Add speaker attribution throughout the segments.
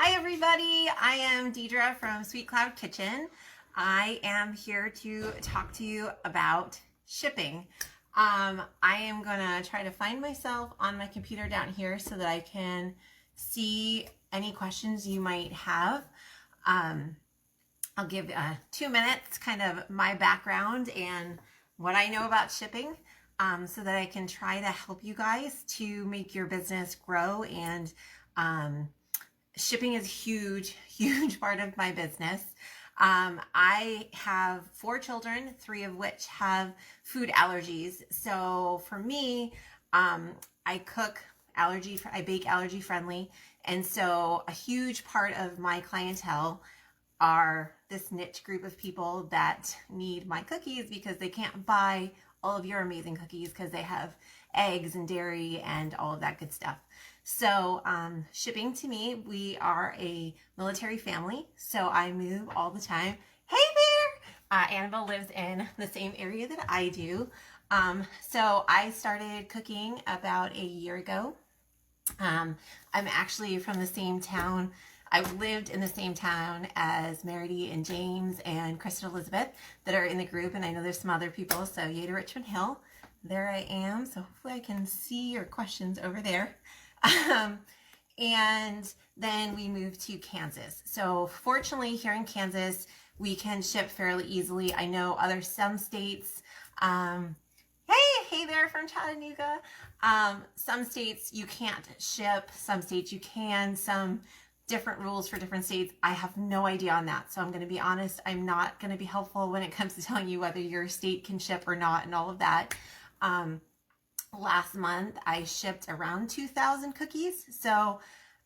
Speaker 1: Hi everybody, I am Deidre from Sweet Cloud Kitchen. I am here to talk to you about shipping. I am gonna try to find myself on my computer down here so that I can see any questions you might have. I'll give 2 minutes, kind of my background and what I know about shipping, so that I can try to help you guys to make your business grow. And shipping is a huge part of my business. I have 4 children, 3 of which have food allergies. So for me, I bake allergy friendly. And so a huge part of my clientele are this niche group of people that need my cookies because they can't buy all of your amazing cookies because they have eggs and dairy and all of that good stuff. So shipping to me, we are a military family, so I move all the time. Hey there! Annabelle lives in the same area that I do. So I started cooking about a year ago. I'm actually from the same town. I lived in the same town as Meredith and James and Kristen Elizabeth that are in the group, and I know there's some other people, so yay to Richmond Hill. There I am, so hopefully I can see your questions over there. And then we moved to Kansas. So fortunately here in Kansas, we can ship fairly easily. I know some states, hey there from Chattanooga. Some states you can't ship, some states you can, some different rules for different states. I have no idea on that. So I'm going to be honest, I'm not going to be helpful when it comes to telling you whether your state can ship or not and all of that. Last month I shipped around 2,000 cookies. So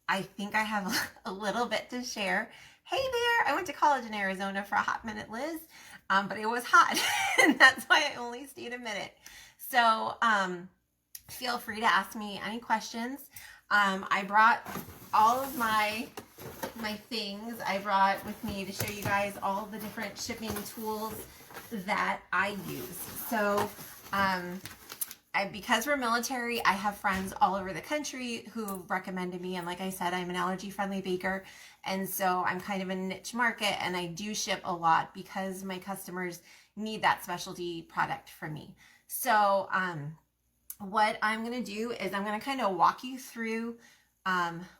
Speaker 1: I think I have a little bit to share. Hey there, I went to college in Arizona for a hot minute, Liz, but it was hot and that's why I only stayed a minute. So feel free to ask me any questions. I brought all of my things. I brought with me to show you guys all the different shipping tools that I use. So because we're military, I have friends all over the country who have recommended me. And like I said, I'm an allergy friendly baker. And so I'm kind of a niche market, and I do ship a lot because my customers need that specialty product from me. So what I'm going to do is I'm going to kind of walk you through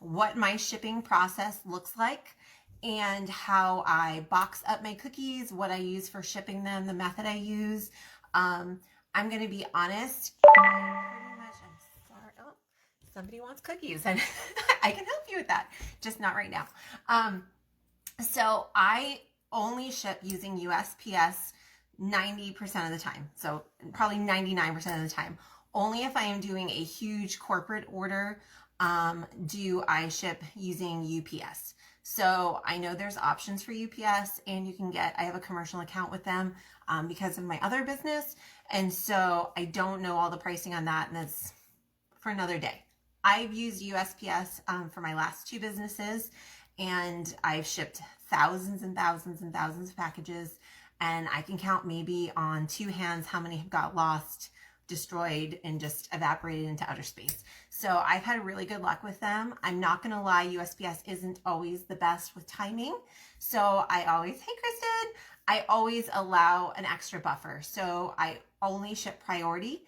Speaker 1: what my shipping process looks like and how I box up my cookies, what I use for shipping them, the method I use. I'm going to be honest, I'm sorry. Oh, somebody wants cookies and I can help you with that, just not right now. So I only ship using USPS 90% of the time. So probably 99% of the time. Only if I am doing a huge corporate order do I ship using UPS. So I know there's options for UPS, and I have a commercial account with them because of my other business. And so I don't know all the pricing on that, and that's for another day. I've used USPS for my last 2 businesses, and I've shipped thousands and thousands and thousands of packages, and I can count maybe on 2 hands how many have got lost, destroyed, and just evaporated into outer space. So I've had really good luck with them. I'm not going to lie, USPS isn't always the best with timing. So hey Kristen, I always allow an extra buffer. So I only ship priority,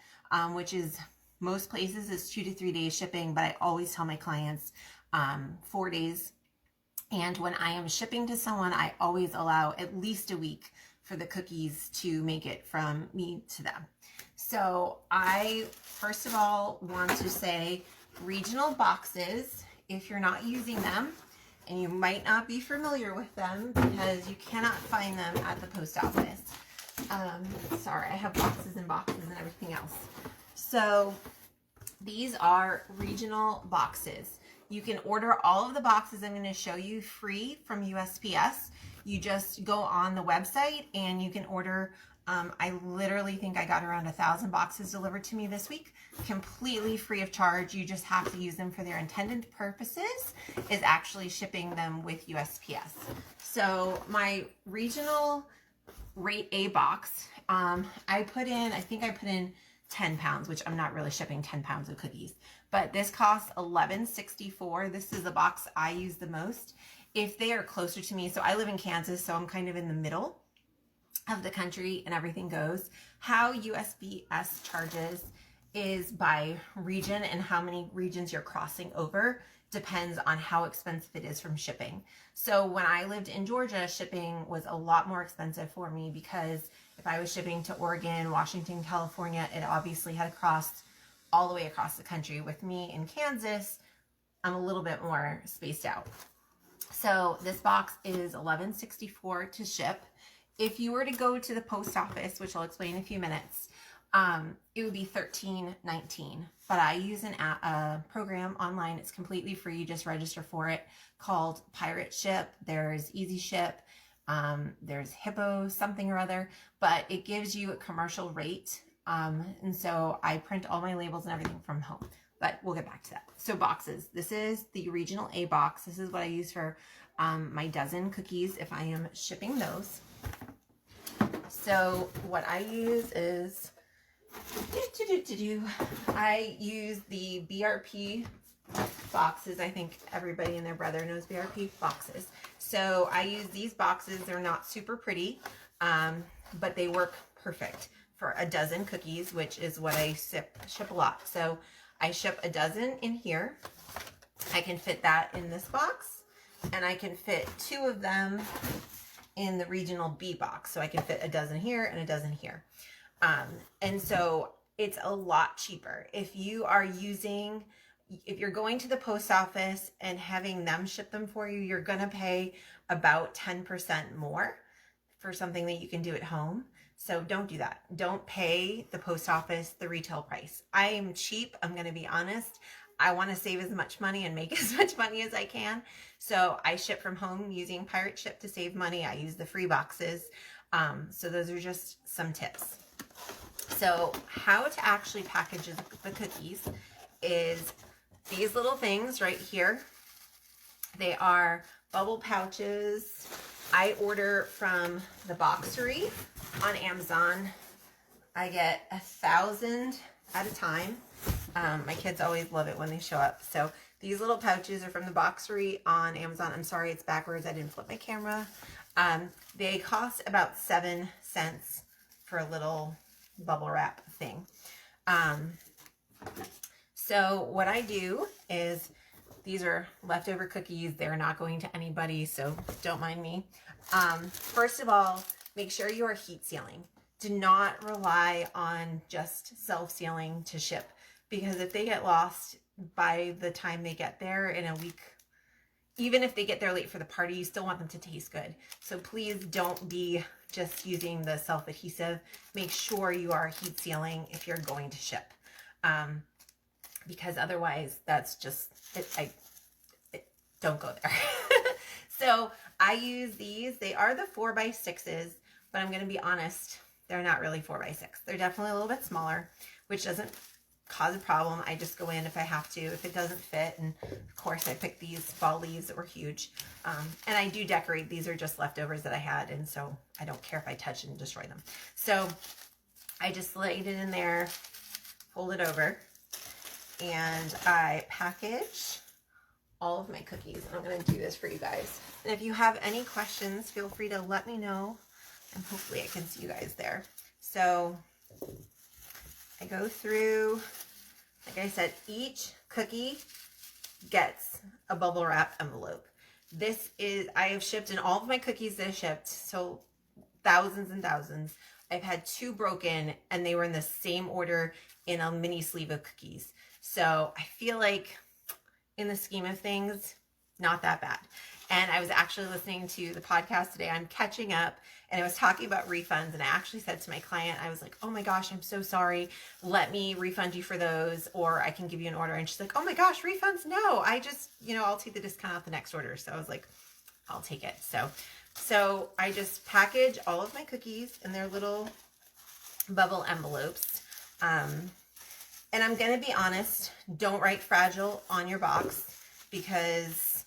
Speaker 1: which is most places is 2 to 3 days shipping, but I always tell my clients 4 days. And when I am shipping to someone, I always allow at least a week for the cookies to make it from me to them. So I, first of all, want to say regional boxes, if you're not using them, and you might not be familiar with them because you cannot find them at the post office. Sorry, I have boxes and boxes and everything else. So these are regional boxes. You can order all of the boxes I'm going to show you free from USPS. You just go on the website and you can order. I literally think I got around 1,000 boxes delivered to me this week, completely free of charge. You just have to use them for their intended purposes, is actually shipping them with USPS. So my regional rate A box, I think I put in 10 pounds, which I'm not really shipping 10 pounds of cookies. But this costs $11.64. This is the box I use the most. If they are closer to me, so I live in Kansas, so I'm kind of in the middle of the country and everything goes. How USPS charges is by region, and how many regions you're crossing over depends on how expensive it is from shipping. So when I lived in Georgia, shipping was a lot more expensive for me, because if I was shipping to Oregon, Washington, California, it obviously had crossed all the way across the country. With me in Kansas, I'm a little bit more spaced out. So this box is $11.64 to ship. If you were to go to the post office, which I'll explain in a few minutes, it would be $13.19. But I use a program online. It's completely free. You just register for it, called Pirate Ship. There's Easy Ship. There's Hippo something or other, but it gives you a commercial rate. And so I print all my labels and everything from home, but we'll get back to that. So boxes, this is the regional A box. This is what I use for my dozen cookies if I am shipping those. So what I use is, I use the BRP boxes. I think everybody and their brother knows BRP boxes. So I use these boxes. They're not super pretty, but they work perfect for a dozen cookies, which is what I ship a lot. So I ship a dozen in here. I can fit that in this box, and I can fit 2 of them in the regional B box. So I can fit a dozen here and a dozen here. And so it's a lot cheaper. If you're going to the post office and having them ship them for you, you're going to pay about 10% more for something that you can do at home. So don't do that. Don't pay the post office the retail price. I am cheap. I'm going to be honest. I want to save as much money and make as much money as I can. So I ship from home using Pirate Ship to save money. I use the free boxes. So those are just some tips. So how to actually package the cookies is these little things right here. They are bubble pouches. I order from the Boxery on Amazon. I get 1,000 at a time. My kids always love it when they show up. So these little pouches are from the Boxery on Amazon. I'm sorry, it's backwards. I didn't flip my camera. They cost about 7 cents for a little bubble wrap thing. So what I do is, these are leftover cookies. They're not going to anybody, so don't mind me. First of all, make sure you are heat sealing. Do not rely on just self-sealing to ship, because if they get lost by the time they get there in a week, even if they get there late for the party, you still want them to taste good. So please don't be just using the self-adhesive. Make sure you are heat sealing if you're going to ship. Because otherwise that's just, don't go there. So I use these. They are the 4x6s, but I'm going to be honest, they're not really 4x6. They're definitely a little bit smaller, which doesn't cause a problem. I just go in if I have to, if it doesn't fit. And of course I picked these fall leaves that were huge. And I do decorate. These are just leftovers that I had, and so I don't care if I touch and destroy them. So I just laid it in there, fold it over, and I package all of my cookies. And I'm going to do this for you guys. And if you have any questions, feel free to let me know, and hopefully I can see you guys there. So I go through, like I said, each cookie gets a bubble wrap envelope. This is, I have shipped in all of my cookies that I shipped, so thousands and thousands. I've had 2 broken, and they were in the same order in a mini sleeve of cookies. So I feel like in the scheme of things, not that bad. And I was actually listening to the podcast today. I'm catching up, and I was talking about refunds, and I actually said to my client, I was like, oh my gosh, I'm so sorry. Let me refund you for those, or I can give you an order. And she's like, oh my gosh, refunds? No, I just, I'll take the discount off the next order. So I was like, I'll take it. So I just package all of my cookies in their little bubble envelopes. And I'm going to be honest, don't write fragile on your box, because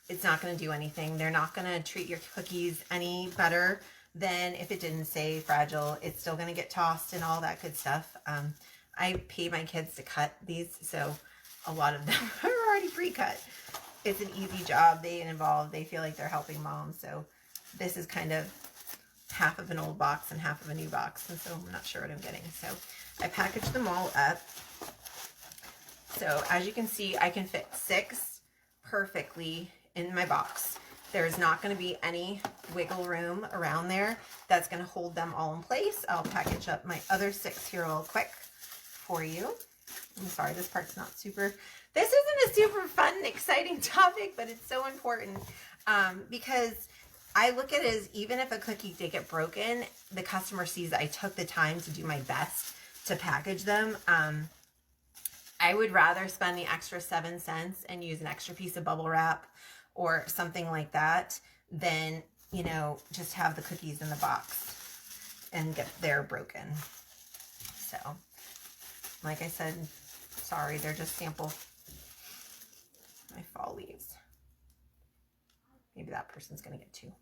Speaker 1: it's not going to do anything. They're not going to treat your cookies any better than if it didn't say fragile. It's still going to get tossed and all that good stuff. I paid my kids to cut these, so a lot of them are already pre-cut. It's an easy job. They get involved. They feel like they're helping mom. So this is kind of half of an old box and half of a new box. And so I'm not sure what I'm getting. So I packaged them all up. So as you can see, I can fit 6 perfectly in my box. There's not going to be any wiggle room around there that's going to hold them all in place. I'll package up my other 6 here real quick for you. I'm sorry, this part's not super, this isn't a super fun, exciting topic, but it's so important because I look at it as even if a cookie did get broken, the customer sees that I took the time to do my best to package them. I would rather spend the extra 7 cents and use an extra piece of bubble wrap or something like that than, you know, just have the cookies in the box and get they're broken. So, like I said, sorry, they're just sample my fall leaves. Maybe that person's gonna get 2.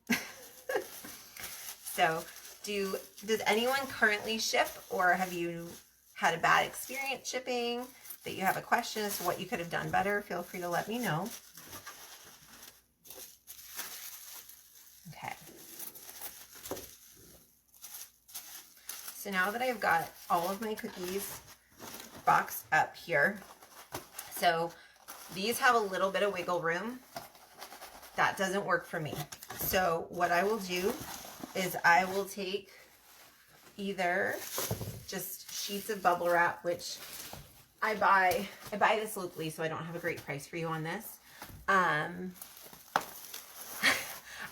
Speaker 1: So, does anyone currently ship, or have you had a bad experience shipping that you have a question as to what you could have done better? Feel free to let me know. Okay. So now that I've got all of my cookies boxed up here, so these have a little bit of wiggle room. That doesn't work for me. So what I will do is I will take either just sheets of bubble wrap, which I buy this locally, so I don't have a great price for you on this.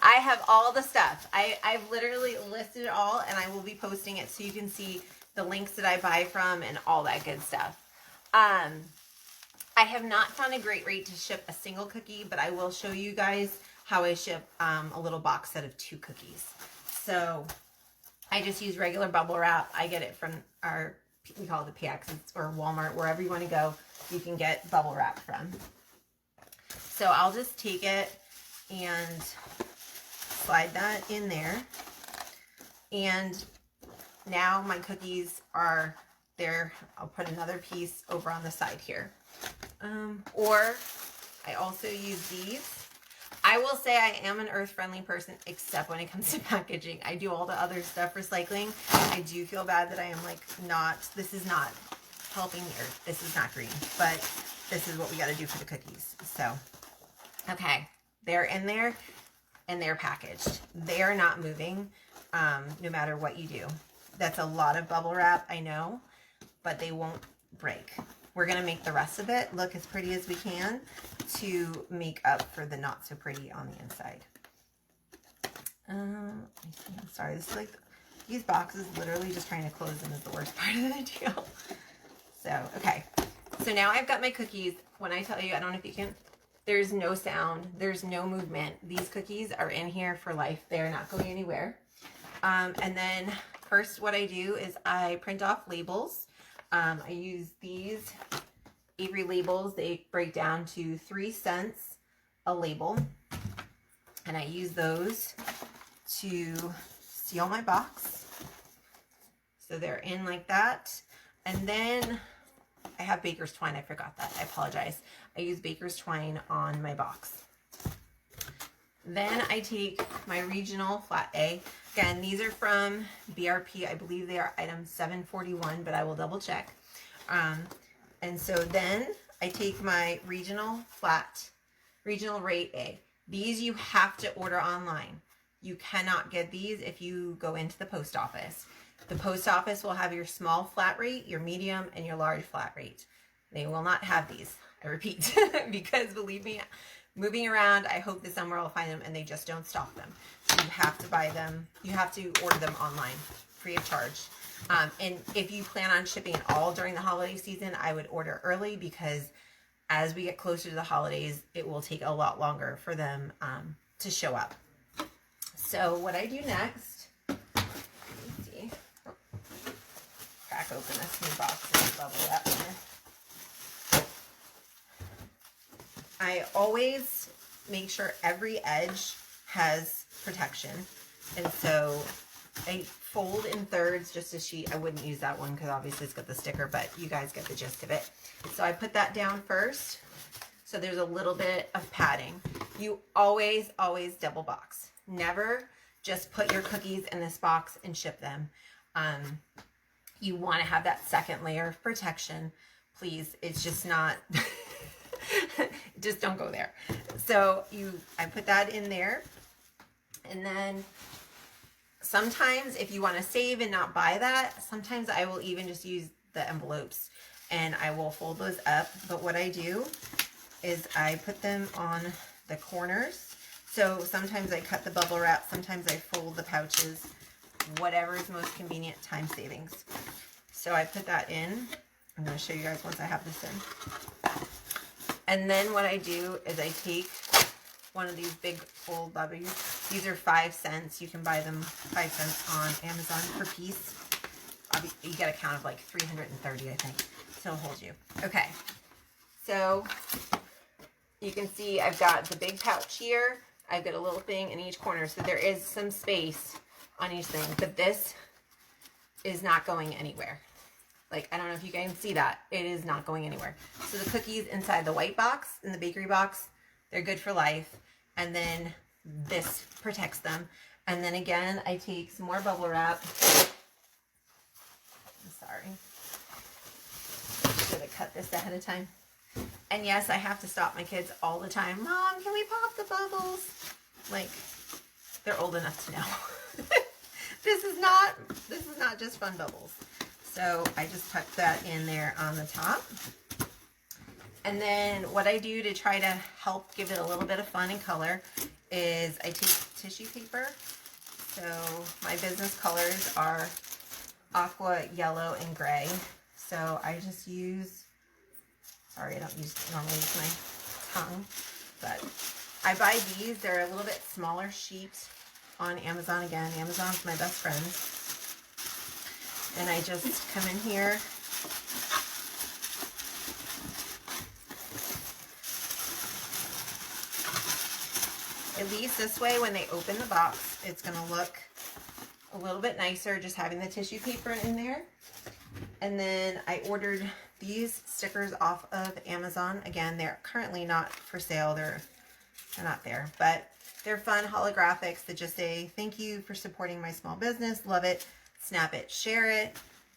Speaker 1: I have all the stuff. I've literally listed it all, and I will be posting it so you can see the links that I buy from and all that good stuff. I have not found a great rate to ship a single cookie, but I will show you guys how I ship a little box set of 2 cookies. So I just use regular bubble wrap. I get it from we call it the PX or Walmart, wherever you want to go, you can get bubble wrap from. So I'll just take it and slide that in there. And now my cookies are there. I'll put another piece over on the side here. Or I also use these. I will say I am an earth-friendly person, except when it comes to packaging. I do all the other stuff, recycling. I do feel bad that I am like this is not helping the earth. This is not green, but this is what we got to do for the cookies. So, okay, they're in there and they're packaged. They are not moving, no matter what you do. That's a lot of bubble wrap, I know, but they won't break. We're going to make the rest of it look as pretty as we can to make up for the not so pretty on the inside. I'm sorry, this is like, these boxes, literally just trying to close them is the worst part of the deal. So, okay. So now I've got my cookies. When I tell you, I don't know if you can, there's no sound, there's no movement. These cookies are in here for life. They're not going anywhere. And then first what I do is I print off labels. I use these Avery labels. They break down to 3 cents a label. And I use those to seal my box. So they're in like that. And then I have baker's twine. I forgot that. I apologize. I use baker's twine on my box. Then I take my regional flat A. Again, these are from BRP. I believe they are item 741, but I will double check. And so then I take my regional rate A. These you have to order online. You cannot get these if you go into the post office. The post office will have your small flat rate, your medium, and your large flat rate. They will not have these, I repeat, because believe me, moving around, I hope that somewhere I'll find them, and they just don't stock them. So you have to buy them. You have to order them online, free of charge. And if you plan on shipping it all during the holiday season, I would order early, because as we get closer to the holidays, it will take a lot longer for them to show up. So what I do next, let me see, crack open this new box and bubble wrap here. I always make sure every edge has protection. And so I fold in thirds just a sheet. I wouldn't use that one because obviously it's got the sticker, but you guys get the gist of it. So I put that down first. So there's a little bit of padding. You always, always double box. Never just put your cookies in this box and ship them. You want to have that second layer of protection. Please, it's just not, just don't go there. So I put that in there. And then sometimes if you want to save and not buy that, sometimes I will even just use the envelopes and I will fold those up. But what I do is I put them on the corners. So sometimes I cut the bubble wrap, sometimes I fold the pouches, whatever is most convenient, time savings. So I put that in. I'm going to show you guys once I have this in. And then what I do is I take one of these big old bubbies. These are 5 cents. You can buy them 5 cents on Amazon per piece. You get a count of like 330, I think. So it'll hold you. Okay. So you can see I've got the big pouch here. I've got a little thing in each corner. So there is some space on each thing. But this is not going anywhere. Like, I don't know if you guys can see that. It is not going anywhere. So the cookies inside the white box, in the bakery box, they're good for life. And then this protects them. And then again, I take some more bubble wrap. I'm sorry. Should have cut this ahead of time. And yes, I have to stop my kids all the time. Mom, can we pop the bubbles? Like, they're old enough to know. This is not just fun bubbles. So I just put that in there on the top. And then what I do to try to help give it a little bit of fun and color is I take tissue paper. So my business colors are aqua, yellow, and gray. So I just use, sorry, I don't normally use my tongue, but I buy these. They're a little bit smaller sheet on Amazon. Again, Amazon's my best friend. And I just come in here. At least this way, when they open the box, it's going to look a little bit nicer just having the tissue paper in there. And then I ordered these stickers off of Amazon. Again, they're currently not for sale. They're not there, but they're fun holographics that just say, thank you for supporting my small business. Love it. Snap it, share it.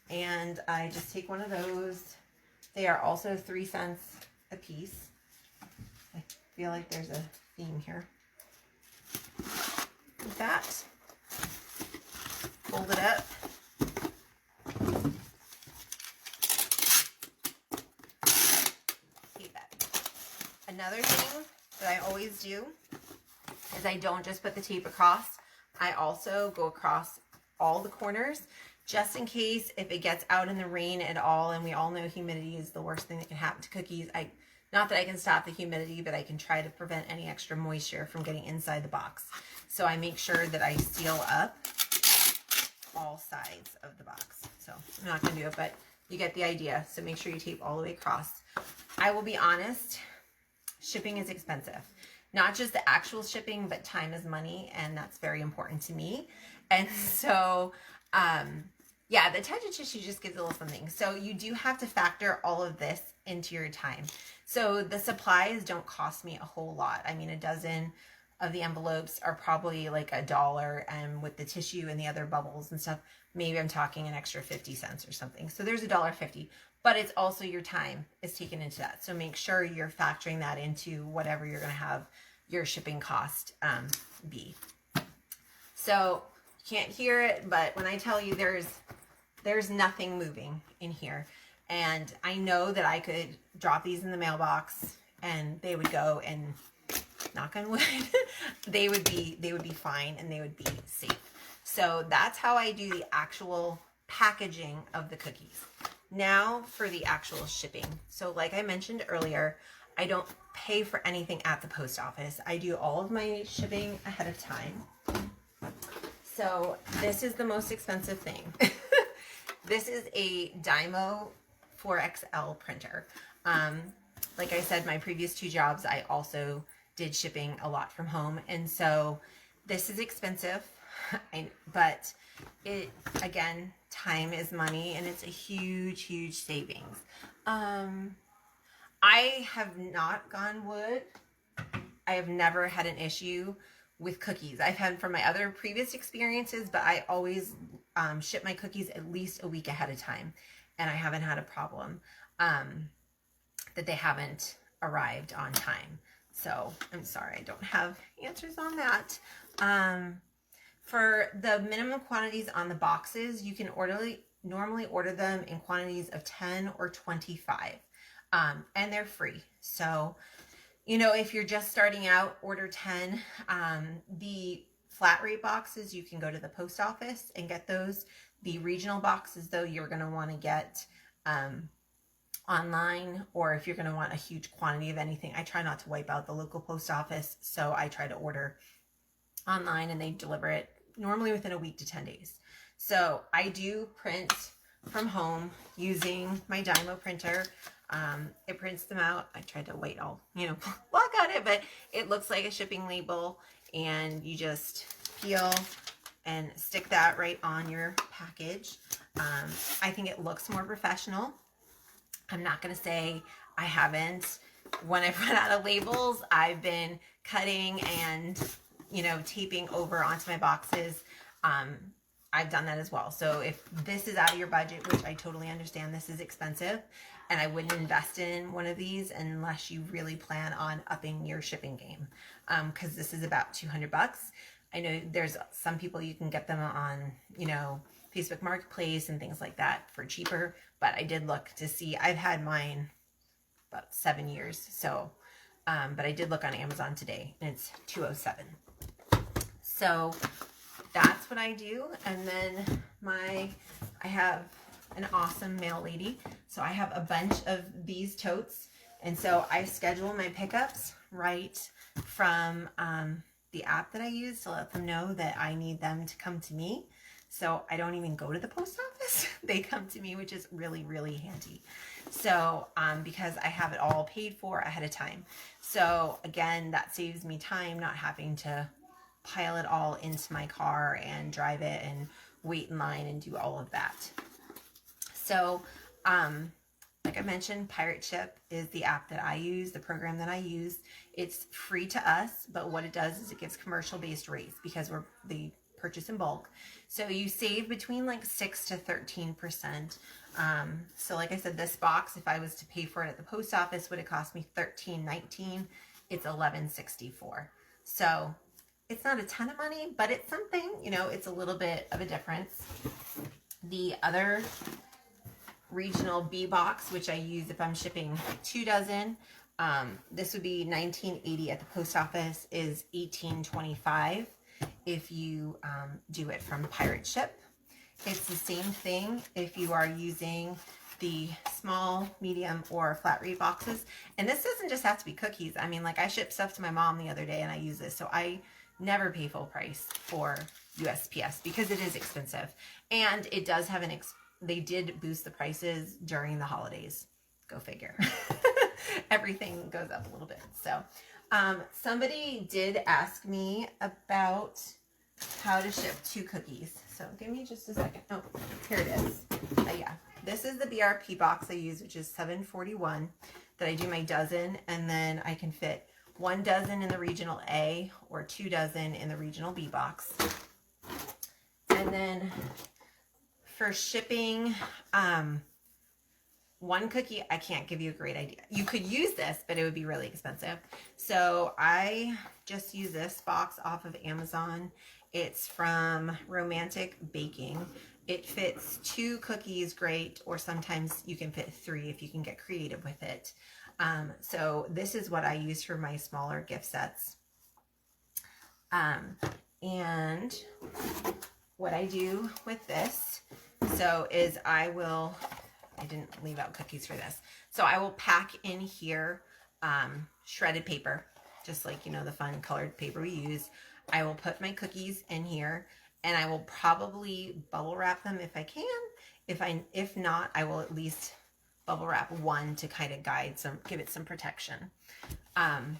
Speaker 1: And I just take one of those. They are also 3 cents a piece. I feel like there's a theme here. Like that. Fold it up. Keep that. Another thing that I always do is I don't just put the tape across. I also go across all the corners just in case if it gets out in the rain at all, and we all know humidity is the worst thing that can happen to cookies. Not that I can stop the humidity, but I can try to prevent any extra moisture from getting inside the box. So I make sure that I seal up all sides of the box. So I'm not going to do it, but you get the idea. So make sure you tape all the way across. I will be honest, shipping is expensive. Not just the actual shipping, but time is money, and that's very important to me. And so, yeah, the touch of tissue just gives a little something. So you do have to factor all of this into your time. So the supplies don't cost me a whole lot. I mean, a dozen of the envelopes are probably like $1, and with the tissue and the other bubbles and stuff, maybe I'm talking an extra 50 cents or something. So there's $1.50, but it's also your time is taken into that. So make sure you're factoring that into whatever you're going to have your shipping cost be. So you can't hear it, but when I tell you there's nothing moving in here, and I know that I could drop these in the mailbox and they would go, and knock on wood, they would be fine and they would be safe. So that's how I do the actual packaging of the cookies. Now for the actual shipping. So like I mentioned earlier, I don't pay for anything at the post office. I do all of my shipping ahead of time. So this is the most expensive thing. This is a Dymo 4XL printer. Like I said, my previous 2 jobs, I also did shipping a lot from home. And so this is expensive. But it, again, time is money, and it's a huge, huge savings. I have not gone wood. I have never had an issue with cookies. I've had from my other previous experiences, but I always ship my cookies at least a week ahead of time, and I haven't had a problem that they haven't arrived on time. So I'm sorry, I don't have answers on that. For the minimum quantities on the boxes, you can normally order them in quantities of 10 or 25, and they're free. So, you know, if you're just starting out, order 10. The flat rate boxes, you can go to the post office and get those. The regional boxes, though, you're going to want to get online, or if you're going to want a huge quantity of anything. I try not to wipe out the local post office, so I try to order online, and they deliver it normally within a week to 10 days. So I do print from home using my Dymo printer. It prints them out. I tried to wait all, block on it, but it looks like a shipping label, and you just peel and stick that right on your package. I think it looks more professional. I'm not going to say I haven't. When I've run out of labels, I've been cutting and, taping over onto my boxes. I've done that as well. So if this is out of your budget, which I totally understand, this is expensive, and I wouldn't invest in one of these unless you really plan on upping your shipping game, because this is about $200. I know there's some people you can get them on, Facebook Marketplace and things like that for cheaper, but I did look to see. I've had mine about 7 years, so but I did look on Amazon today, and it's $207. So that's what I do. And then I have an awesome mail lady, so I have a bunch of these totes, and so I schedule my pickups right from the app that I use to let them know that I need them to come to me. So I don't even go to the post office. They come to me, which is really, really handy. So because I have it all paid for ahead of time. So again, that saves me time not having to pile it all into my car and drive it and wait in line and do all of that. So like I mentioned, Pirate Ship is the app that I use, the program that I use. It's free to us, but what it does is it gives commercial-based rates because they purchase in bulk. So you save between like 6 to 13%. So like I said, this box, if I was to pay for it at the post office, would it cost me $13.19? It's $11.64. So it's not a ton of money, but it's something, it's a little bit of a difference. The other regional B box, which I use if I'm shipping 2 dozen, this would be $19.80 at the post office, is $18.25 if you do it from Pirate Ship. It's the same thing if you are using the small, medium, or flat rate boxes. And this doesn't just have to be cookies. I mean, like I shipped stuff to my mom the other day and I use this. So I never pay full price for USPS because it is expensive. And it does have they did boost the prices during the holidays. Go figure. Everything goes up a little bit. So somebody did ask me about how to ship 2 cookies. So give me just a second. Oh, here it is. Yeah, this is the BRP box I use, which is $7.41 that I do my dozen, and then I can fit 1 dozen in the regional A or 2 dozen in the regional B box. And then for shipping, 1 cookie, I can't give you a great idea. You could use this, but it would be really expensive. So I just use this box off of Amazon. It's from Romantic Baking. It fits 2 cookies great, or sometimes you can fit 3 if you can get creative with it. So this is what I use for my smaller gift sets. And what I do with this, is I didn't leave out cookies for this. So I will pack in here shredded paper, just like, the fun colored paper we use. I will put my cookies in here, and I will probably bubble wrap them if I can. If not, I will at least bubble wrap 1 to kind of give it some protection. And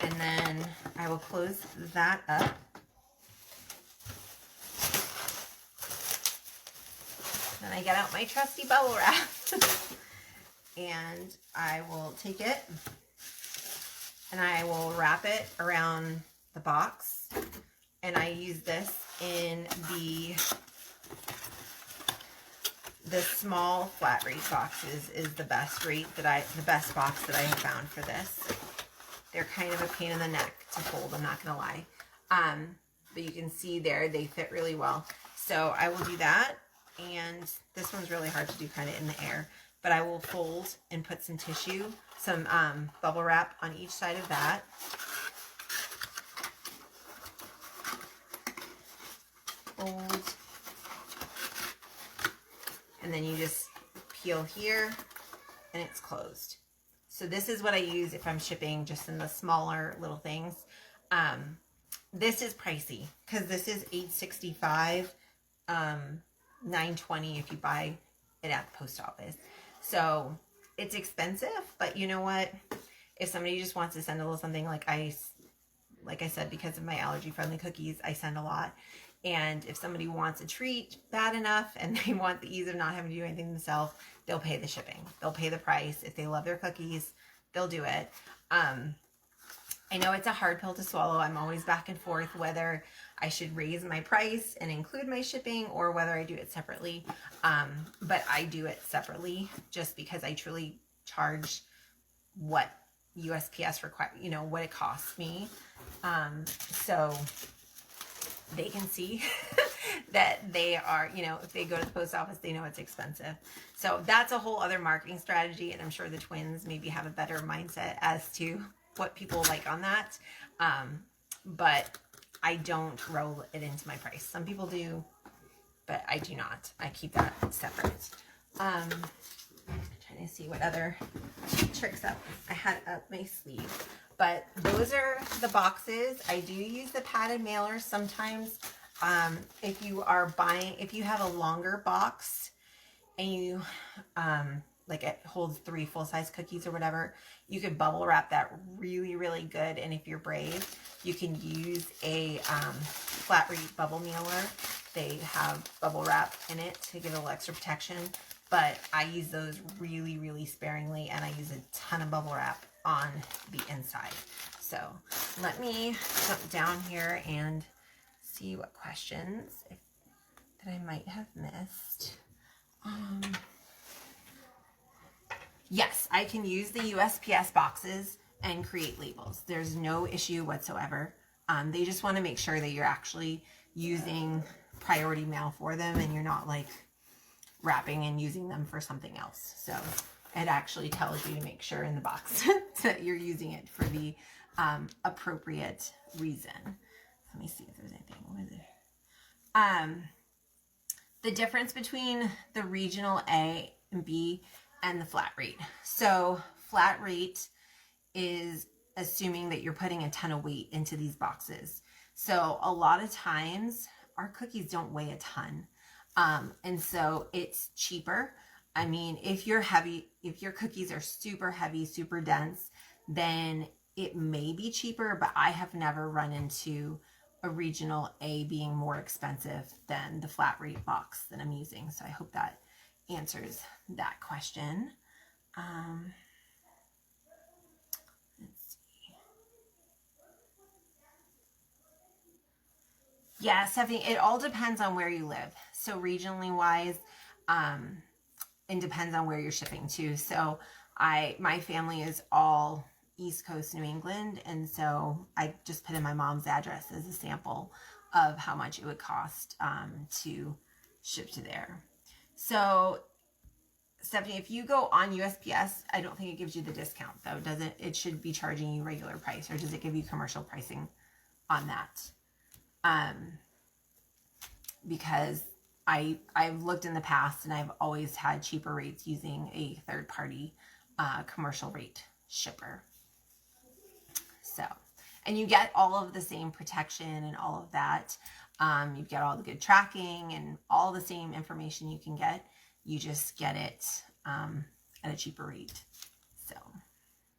Speaker 1: then I will close that up. Then I get out my trusty bubble wrap and I will take it and I will wrap it around the box. And I use this in the small flat rate boxes is the best box that I have found for this. They're kind of a pain in the neck to hold, I'm not gonna lie. But you can see there, they fit really well. So I will do that. And this one's really hard to do kind of in the air, but I will fold and put some tissue, some bubble wrap on each side of that. Fold. And then you just peel here and it's closed. So this is what I use if I'm shipping just in the smaller little things. This is pricey because this is $8.65, $9.20 if you buy it at the post office. So it's expensive, but you know what? If somebody just wants to send a little something, like I said, because of my allergy friendly cookies, I send a lot. And if somebody wants a treat bad enough and they want the ease of not having to do anything themselves, they'll pay the shipping. They'll pay the price. If they love their cookies, they'll do it. I know it's a hard pill to swallow. I'm always back and forth whether I should raise my price and include my shipping or whether I do it separately. But I do it separately just because I truly charge what USPS require, you know, what it costs me. So they can see that they are, you know, if they go to the post office, they know it's expensive. So that's a whole other marketing strategy. And I'm sure the twins maybe have a better mindset as to what people like on that. But I don't roll it into my price. Some people do, but I do not. I keep that separate. I'm trying to see what other tricks I had up my sleeve. But those are the boxes. I do use the padded mailers sometimes. If you have a longer box and you, like it holds 3 full-size cookies or whatever, you could bubble wrap that really, really good. And if you're brave, you can use a flat rate bubble mailer. They have bubble wrap in it to give a little extra protection. But I use those really, really sparingly, and I use a ton of bubble wrap on the inside. So let me jump down here and see what questions that I might have missed. Yes, I can use the USPS boxes and create labels. There's no issue whatsoever. They just want to make sure that you're actually using priority mail for them and you're not like wrapping and using them for something else. So it actually tells you to make sure in the box that you're using it for the appropriate reason. Let me see if there's anything. What is it? The difference between the regional A and B and the flat rate. So flat rate is assuming that you're putting a ton of weight into these boxes. So a lot of times our cookies don't weigh a ton. And so it's cheaper. I mean, if you're heavy, if your cookies are super heavy, super dense, then it may be cheaper, but I have never run into a regional A being more expensive than the flat rate box that I'm using. So I hope that answers that question. Let's see. Yeah, Stephanie, it all depends on where you live. So regionally wise, it depends on where you're shipping to. So my family is all East Coast New England, and so I just put in my mom's address as a sample of how much it would cost to ship to there. So Stephanie, if you go on USPS, I don't think it gives you the discount though, does it? It should be charging you regular price, or does it give you commercial pricing on that? Because I've looked in the past and I've always had cheaper rates using a third-party commercial rate shipper. So, and you get all of the same protection and all of that. You get all the good tracking and all the same information you can get. You just get it at a cheaper rate. So,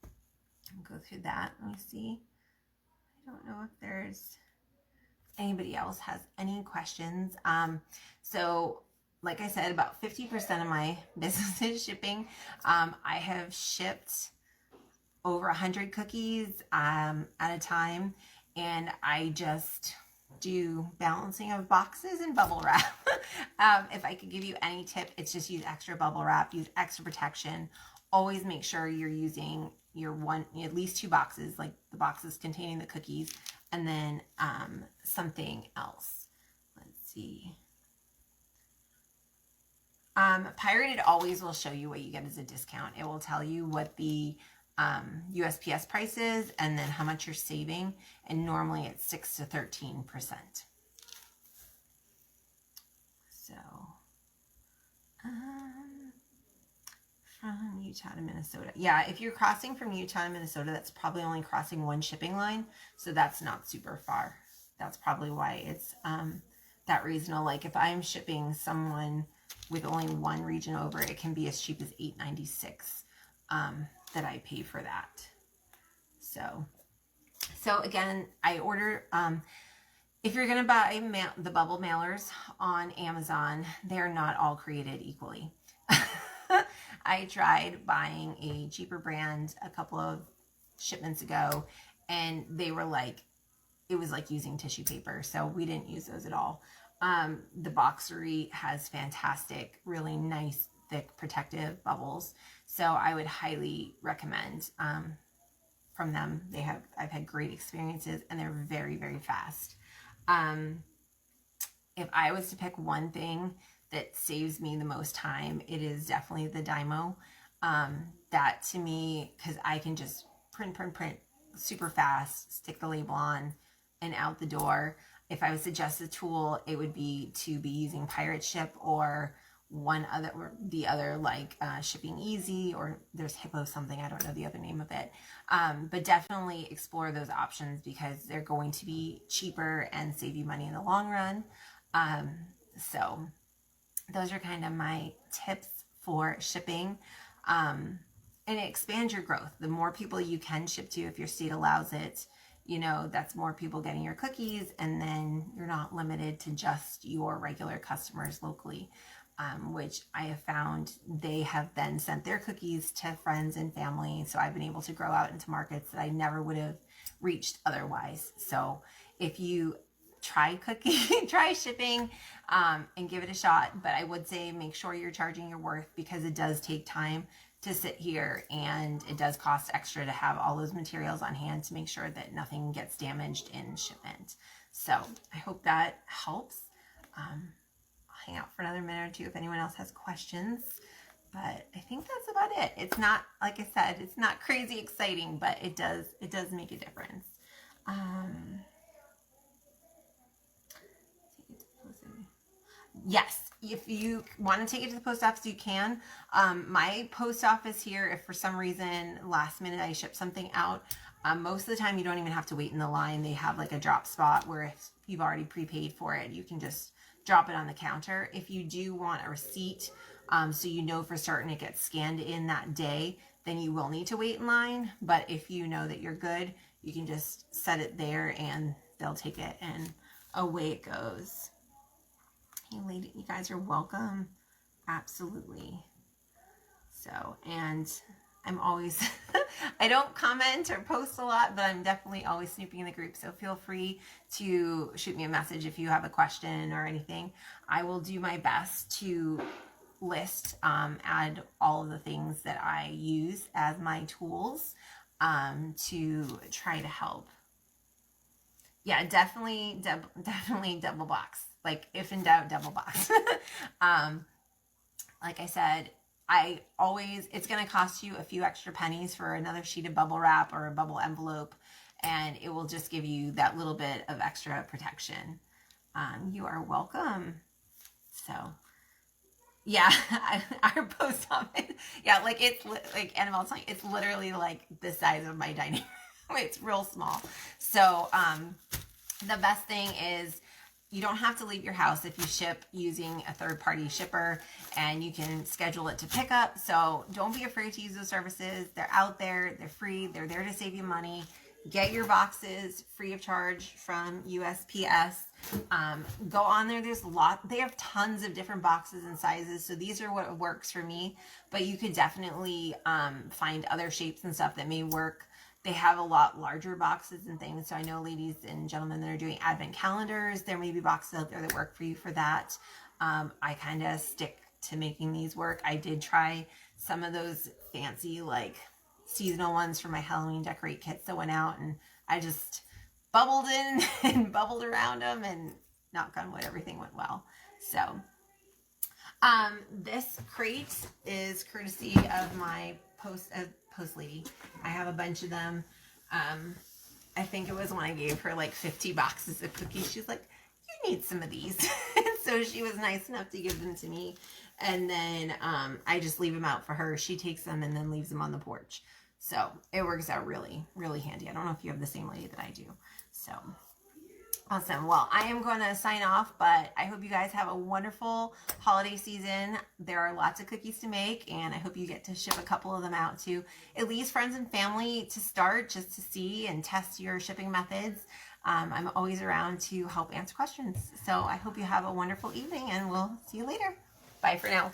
Speaker 1: I'll go through that. Let me see. I don't know if there's anybody else has any questions. So like I said, about 50% of my business is shipping. I have shipped over 100 cookies at a time, and I just do balancing of boxes and bubble wrap. If I could give you any tip, it's just use extra bubble wrap, use extra protection. Always make sure you're using your at least 2 boxes, like the boxes containing the cookies, and then something else. Let's see. Pirated always will show you what you get as a discount. It will tell you what the USPS price is and then how much you're saving. And normally it's 6 to 13%. So, from Utah to Minnesota. Yeah, if you're crossing from Utah to Minnesota, that's probably only crossing 1 shipping line. So that's not super far. That's probably why it's that reasonable. Like if I'm shipping someone with only 1 region over, it can be as cheap as $8.96 that I pay for that. So again, I order, if you're going to buy the bubble mailers on Amazon, they're not all created equally. I tried buying a cheaper brand a couple of shipments ago, and they were like, it was like using tissue paper. So we didn't use those at all. The Boxery has fantastic, really nice, thick, protective bubbles. So I would highly recommend from them. I've had great experiences, and they're very, very fast. If I was to pick one thing that saves me the most time, it is definitely the Dymo. That to me, because I can just print super fast, stick the label on, and out the door. If I would suggest a tool, it would be to be using Pirate Ship or the other like Shipping Easy, or there's Hippo something, I don't know the other name of it. But definitely explore those options because they're going to be cheaper and save you money in the long run. So those are kind of my tips for shipping. And it expands your growth. The more people you can ship to, if your state allows it, that's more people getting your cookies, and then you're not limited to just your regular customers locally, which I have found they have then sent their cookies to friends and family. So I've been able to grow out into markets that I never would have reached otherwise. So if you try shipping and give it a shot, but I would say make sure you're charging your worth, because it does take time to sit here, and it does cost extra to have all those materials on hand to make sure that nothing gets damaged in shipment. So I hope that helps. I'll hang out for another minute or two if anyone else has questions, but I think that's about it. It's not, like I said, it's not crazy exciting, but it does make a difference. Yes, if you want to take it to the post office, you can. My post office here, if for some reason last minute I ship something out, most of the time you don't even have to wait in the line. They have like a drop spot where if you've already prepaid for it, you can just drop it on the counter. If you do want a receipt, so you know for certain it gets scanned in that day, then you will need to wait in line. But if you know that you're good, you can just set it there and they'll take it and away it goes. Hey lady, you guys are welcome. Absolutely. So, and I'm always, I don't comment or post a lot, but I'm definitely always snooping in the group. So feel free to shoot me a message if you have a question or anything. I will do my best to list, add all of the things that I use as my tools to try to help. Yeah, definitely double box. Like, if in doubt, double box. Like I said, it's going to cost you a few extra pennies for another sheet of bubble wrap or a bubble envelope, and it will just give you that little bit of extra protection. You are welcome. So, yeah, our post office, yeah, like it's like Annabelle's telling, it's literally like the size of my dining room. It's real small. So, the best thing is, you don't have to leave your house if you ship using a third-party shipper, and you can schedule it to pick up. So don't be afraid to use those services. They're out there. They're free. They're there to save you money. Get your boxes free of charge from USPS. Go on there. They have tons of different boxes and sizes. So these are what works for me, but you could definitely find other shapes and stuff that may work. They have a lot larger boxes and things. So I know ladies and gentlemen that are doing advent calendars, there may be boxes out there that work for you for that. I kind of stick to making these work. I did try some of those fancy like seasonal ones for my Halloween decorate kits that went out, and I just bubbled in and bubbled around them, and knock on wood, everything went well. So this crate is courtesy of my post lady. I have a bunch of them. I think it was when I gave her like 50 boxes of cookies. She's like, you need some of these. So she was nice enough to give them to me. And then I just leave them out for her. She takes them and then leaves them on the porch. So it works out really, really handy. I don't know if you have the same lady that I do. So awesome. Well, I am going to sign off, but I hope you guys have a wonderful holiday season. There are lots of cookies to make, and I hope you get to ship a couple of them out to at least friends and family to start, just to see and test your shipping methods. I'm always around to help answer questions. So I hope you have a wonderful evening, and we'll see you later. Bye for now.